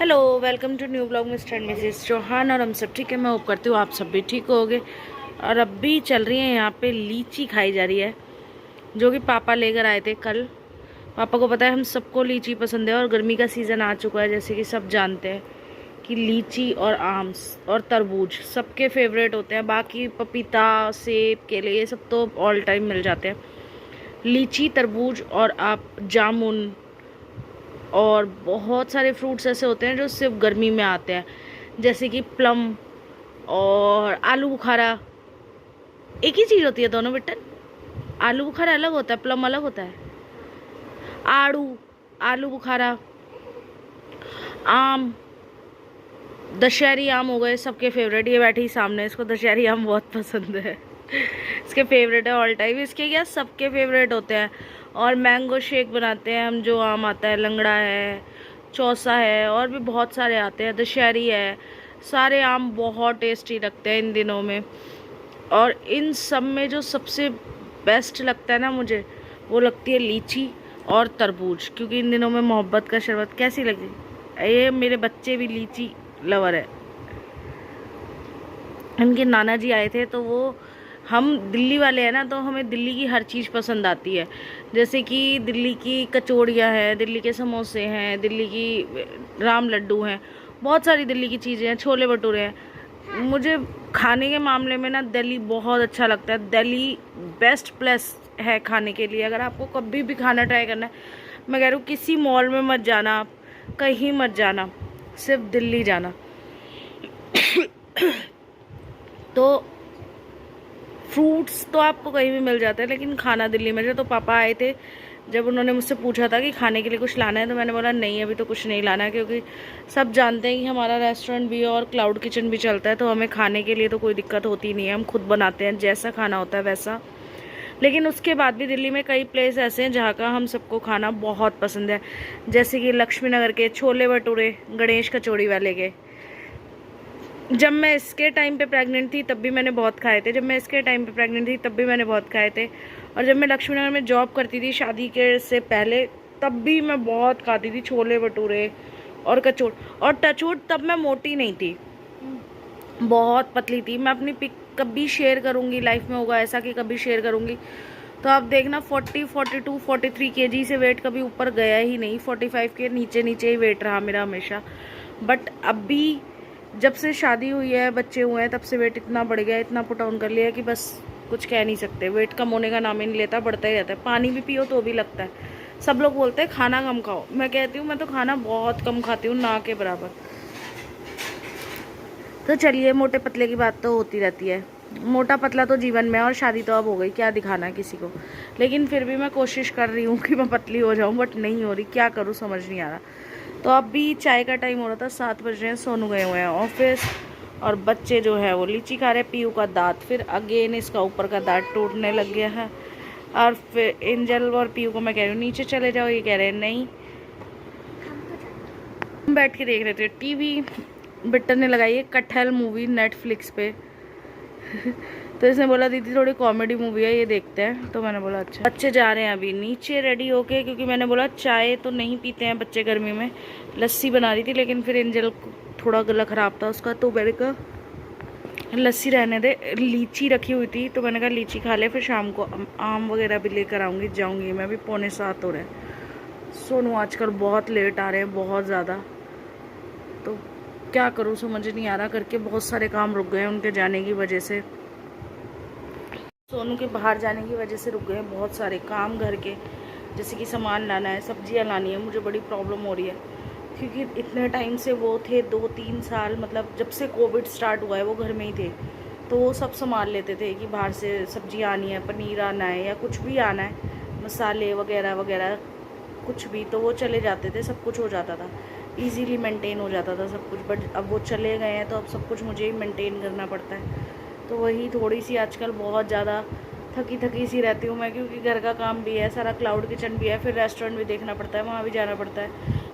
Hello, welcome to new blog Mr and Mrs Chauhan. और हम सब ठीक है, मैं होप करती हूँ आप सब भी ठीक होगे। और अब भी चल रही है यहाँ पे लीची खाई जा रही है, जो कि पापा लेकर आए थे कल। पापा को पता है हम सबको लीची पसंद है और गर्मी का सीज़न आ चुका है, जैसे कि सब जानते हैं कि लीची और आम और तरबूज सबके फेवरेट होते हैं। बाकी पपीता, सेब, केले ये सब तो ऑल टाइम मिल जाते हैं। लीची, तरबूज और आप जामुन और बहुत सारे फ्रूट्स ऐसे होते हैं जो सिर्फ गर्मी में आते हैं, जैसे कि प्लम और आलू बुखारा। एक ही चीज़ होती है दोनों बेटा। आलू बुखारा अलग होता है, प्लम अलग होता है। आड़ू, आलू बुखारा, आम, दशहरी आम हो गए सबके फेवरेट। ये बैठी सामने, इसको दशहरी आम बहुत पसंद है। इसके फेवरेट है ऑल टाइम। इसके क्या सबके फेवरेट होते हैं। और मैंगो शेक बनाते हैं हम, जो आम आता है, लंगड़ा है, चौसा है, और भी बहुत सारे आते हैं, दशहरी है। सारे आम बहुत टेस्टी लगते हैं इन दिनों में। और इन सब में जो सबसे बेस्ट लगता है ना मुझे, वो लगती है लीची और तरबूज, क्योंकि इन दिनों में मोहब्बत का शरबत कैसी लगी। ये मेरे बच्चे भी लीची लवर है। इनके नाना जी आए थे, तो वो, हम दिल्ली वाले हैं ना, तो हमें दिल्ली की हर चीज़ पसंद आती है। जैसे कि दिल्ली की कचौड़ियाँ हैं, दिल्ली के समोसे हैं, दिल्ली की राम लड्डू हैं, बहुत सारी दिल्ली की चीज़ें हैं, छोले भटूरे हैं। मुझे खाने के मामले में ना दिल्ली बहुत अच्छा लगता है। दिल्ली बेस्ट प्लेस है खाने के लिए। अगर आपको कभी भी खाना ट्राई करना है, मैं कह रही हूँ किसी मॉल में मत जाना, आप कहीं मत जाना, सिर्फ दिल्ली जाना। तो फ्रूट्स तो आपको कहीं भी मिल जाते हैं, लेकिन खाना दिल्ली में। जो तो पापा आए थे, जब उन्होंने मुझसे पूछा था कि खाने के लिए कुछ लाना है, तो मैंने बोला नहीं, अभी तो कुछ नहीं लाना है, क्योंकि सब जानते हैं कि हमारा रेस्टोरेंट भी है और क्लाउड किचन भी चलता है, तो हमें खाने के लिए तो कोई दिक्कत होती नहीं है। हम खुद बनाते हैं, जैसा खाना होता है वैसा। लेकिन उसके बाद भी दिल्ली में कई प्लेस ऐसे हैं जहाँ का हम सबको खाना बहुत पसंद है, जैसे कि लक्ष्मी नगर के छोले भटूरे, गणेश कचौड़ी वाले के। जब मैं इसके टाइम पे प्रेग्नेंट थी तब भी मैंने बहुत खाए थे। और जब मैं लक्ष्मी नगर में जॉब करती थी शादी के से पहले, तब भी मैं बहुत खाती थी छोले भटूरे और कचौड़। और टचवुड तब मैं मोटी नहीं थी, बहुत पतली थी। मैं अपनी पिक कभी शेयर करूँगी, लाइफ में होगा ऐसा कि कभी शेयर करूँगी, तो आप देखना 40, 42, 43 kg से वेट कभी ऊपर गया ही नहीं। 45 के नीचे नीचे ही वेट रहा मेरा हमेशा। बट अभी जब से शादी हुई है, बच्चे हुए हैं, तब से वेट इतना बढ़ गया, इतना पुट ऑन कर लिया कि बस कुछ कह नहीं सकते। वेट कम होने का नाम ही नहीं लेता, बढ़ता ही रहता है। पानी भी पियो तो भी लगता है। सब लोग बोलते हैं खाना कम खाओ, मैं कहती हूँ मैं तो खाना बहुत कम खाती हूँ, ना के बराबर। तो चलिए, मोटे पतले की बात तो होती रहती है। मोटा पतला तो जीवन में है, और शादी तो अब हो गई, क्या दिखाना है किसी को। लेकिन फिर भी मैं कोशिश कर रही हूँ कि मैं पतली हो जाऊँ, बट नहीं हो रही, क्या करूँ समझ नहीं आ रहा। तो अभी चाय का टाइम हो रहा था, 7 बज रहे हैं, सोनू गए हुए हैं ऑफिस, और बच्चे जो है वो लीची खा रहे हैं। पीयू का दांत फिर अगेन, इसका ऊपर का दांत टूटने लग गया है। और फिर एंजल और पीयू को मैं कह रही हूँ नीचे चले जाओ, ये कह रहे हैं नहीं। हम बैठ के देख रहे थे टीवी। बिट्टर ने लगाई है कटहल मूवी नेटफ्लिक्स पे। तो इसने बोला दीदी थोड़ी कॉमेडी मूवी है, ये देखते हैं। तो मैंने बोला अच्छा। बच्चे जा रहे हैं अभी नीचे रेडी होके, क्योंकि मैंने बोला चाय तो नहीं पीते हैं बच्चे गर्मी में। लस्सी बना रही थी, लेकिन फिर एंजल को थोड़ा गला ख़राब था उसका, तो मैंने कहा लस्सी रहने दे। लीची रखी हुई थी, तो मैंने कहा लीची खा ले, फिर शाम को आम वगैरह भी लेकर आऊँगी, जाऊँगी मैं भी। 6:45 हो रहे हैं। सोनू आजकल बहुत लेट आ रहे हैं, बहुत ज़्यादा। तो क्या करूँ समझ नहीं आ रहा, करके बहुत सारे काम रुक गए हैं उनके जाने की वजह से। सोनू के बाहर जाने की वजह से रुक गए हैं बहुत सारे काम घर के, जैसे कि सामान लाना है, सब्जियां लानी है। मुझे बड़ी प्रॉब्लम हो रही है, क्योंकि इतने टाइम से वो थे, 2-3 साल, मतलब जब से कोविड स्टार्ट हुआ है वो घर में ही थे, तो वो सब संभाल लेते थे कि बाहर से सब्जियां आनी है, पनीर आना है, या कुछ भी आना है, मसाले वगैरह वगैरह कुछ भी, तो वो चले जाते थे, सब कुछ हो जाता था, ईजीली मेंटेन हो जाता था सब कुछ। बट अब वो चले गए हैं, तो अब सब कुछ मुझे ही मेंटेन करना पड़ता है। तो वही थोड़ी सी आजकल बहुत ज़्यादा थकी थकी सी रहती हूँ मैं, क्योंकि घर का काम भी है, सारा क्लाउड किचन भी है, फिर रेस्टोरेंट भी देखना पड़ता है, वहाँ भी जाना पड़ता है।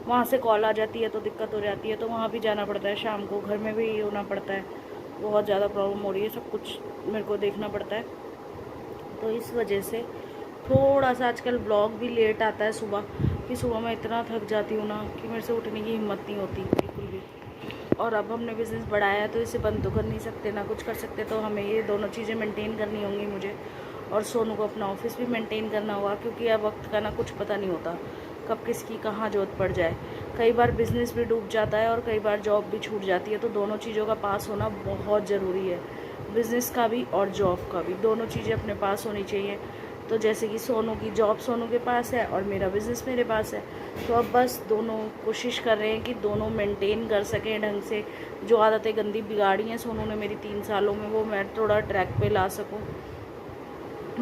वहाँ से कॉल आ जाती है तो दिक्कत हो जाती है, तो वहाँ भी जाना पड़ता है। शाम को घर में भी होना पड़ता है। बहुत ज़्यादा प्रॉब्लम हो रही है, सब कुछ मेरे को देखना पड़ता है। तो इस वजह से थोड़ा सा आजकल ब्लॉग भी लेट आता है सुबह, कि सुबह मैं इतना थक जाती हूँ ना कि मेरे से उठने की हिम्मत नहीं होती बिल्कुल और अब हमने बिज़नेस बढ़ाया है तो इसे बंद तो कर नहीं सकते, ना कुछ कर सकते, तो हमें ये दोनों चीज़ें मेंटेन करनी होंगी मुझे, और सोनू को अपना ऑफिस भी मेंटेन करना होगा, क्योंकि अब वक्त का ना कुछ पता नहीं होता कब किसकी कहाँ ज़रूरत पड़ जाए। कई बार बिज़नेस भी डूब जाता है और कई बार जॉब भी छूट जाती है, तो दोनों चीज़ों का पास होना बहुत ज़रूरी है, बिज़नेस का भी और जॉब का भी, दोनों चीज़ें अपने पास होनी चाहिए। तो जैसे कि सोनू की जॉब सोनू के पास है और मेरा बिज़नेस मेरे पास है, तो अब बस दोनों कोशिश कर रहे हैं कि दोनों मेंटेन कर सकें ढंग से। जो आदतें गंदी बिगाड़ी हैं सोनू ने मेरी 3 सालों में, वो मैं थोड़ा ट्रैक पे ला सकूं,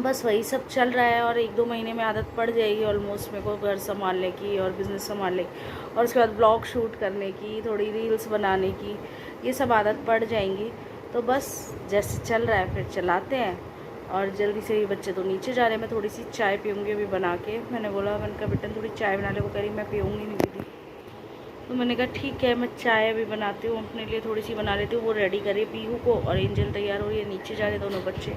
बस वही सब चल रहा है। और 1-2 महीने में आदत पड़ जाएगी ऑलमोस्ट मेरे को घर संभालने की और बिज़नेस संभालने की, और उसके बाद ब्लॉग शूट करने की, थोड़ी रील्स बनाने की, ये सब आदत पड़ जाएंगी। तो बस जैसे चल रहा है फिर चलाते हैं। और जल्दी से ये बच्चे तो नीचे जा रहे हैं, मैं थोड़ी सी चाय पीऊँगी अभी बना के। मैंने बोला, मैंने कहा बेटा थोड़ी चाय बना ले, वो कह रही मैं पीऊँगी नहीं दीदी। तो मैंने कहा ठीक है, मैं चाय अभी बनाती हूँ अपने लिए, थोड़ी सी बना लेती हूँ। वो रेडी करिए पीहू को, और एंजल तैयार हो रही है, नीचे जा रहे दोनों बच्चे।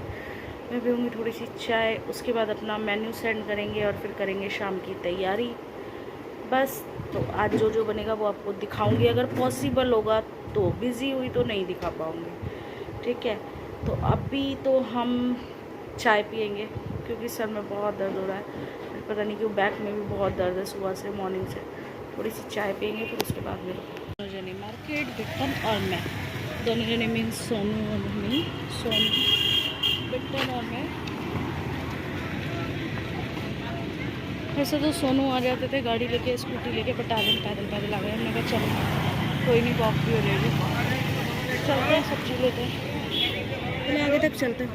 मैं पीऊँगी थोड़ी सी चाय, उसके बाद अपना मेन्यू सेंड करेंगे और फिर करेंगे शाम की तैयारी। बस तो आज जो जो बनेगा वो आपको दिखाऊंगी, अगर पॉसिबल होगा तो। बिज़ी हुई तो नहीं दिखा पाऊँगी, ठीक है। तो अभी तो हम चाय पियेंगे क्योंकि सर में बहुत दर्द हो रहा है, फिर पता नहीं क्यों बैक में भी बहुत दर्द है सुबह से, मॉर्निंग से। थोड़ी सी चाय पियेंगे फिर उसके बाद में दोनों जने मार्केट, बिट्टन और मैं, दोनों जने मीन्स सोनू और मम्मी, सोनू, बिट्टन और मैं। वैसे तो सोनू आ जाते थे गाड़ी लेके, स्कूटी लेके, बट आज हम पैदल पैदल आ गए। हमने कहा चलो कोई नहीं, वॉक भी हो जाएगी, चलते हैं सब्जी लेते हैं, पहले आगे तक चलते हैं।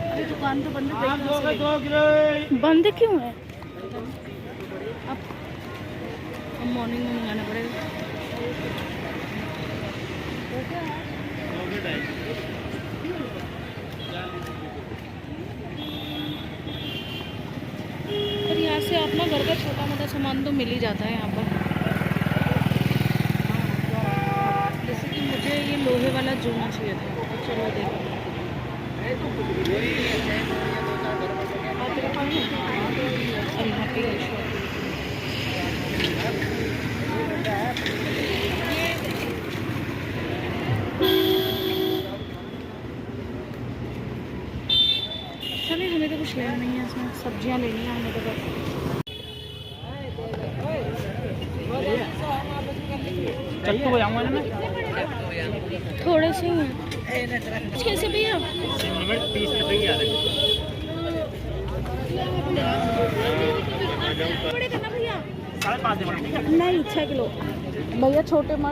अरे दुकान तो बंद है, बंद क्यों है? अब मॉर्निंग में मंगाना पड़ेगा। पर यहाँ से अपना घर का छोटा मोटा सामान तो मिल ही जाता है यहाँ पर। जैसे कि मुझे ये लोहे वाला जूना चाहिए था, तो चलो देखो। और यहाँ पे ये शॉप, चलिए हमें तो कुछ लेना नहीं है, इसमें सब्जियाँ लेनी है हमें तो बस। थोड़े से ही हैं कैसे भैया? बड़े करना भैया, नहीं 6 किलो भैया, छोटे मर्च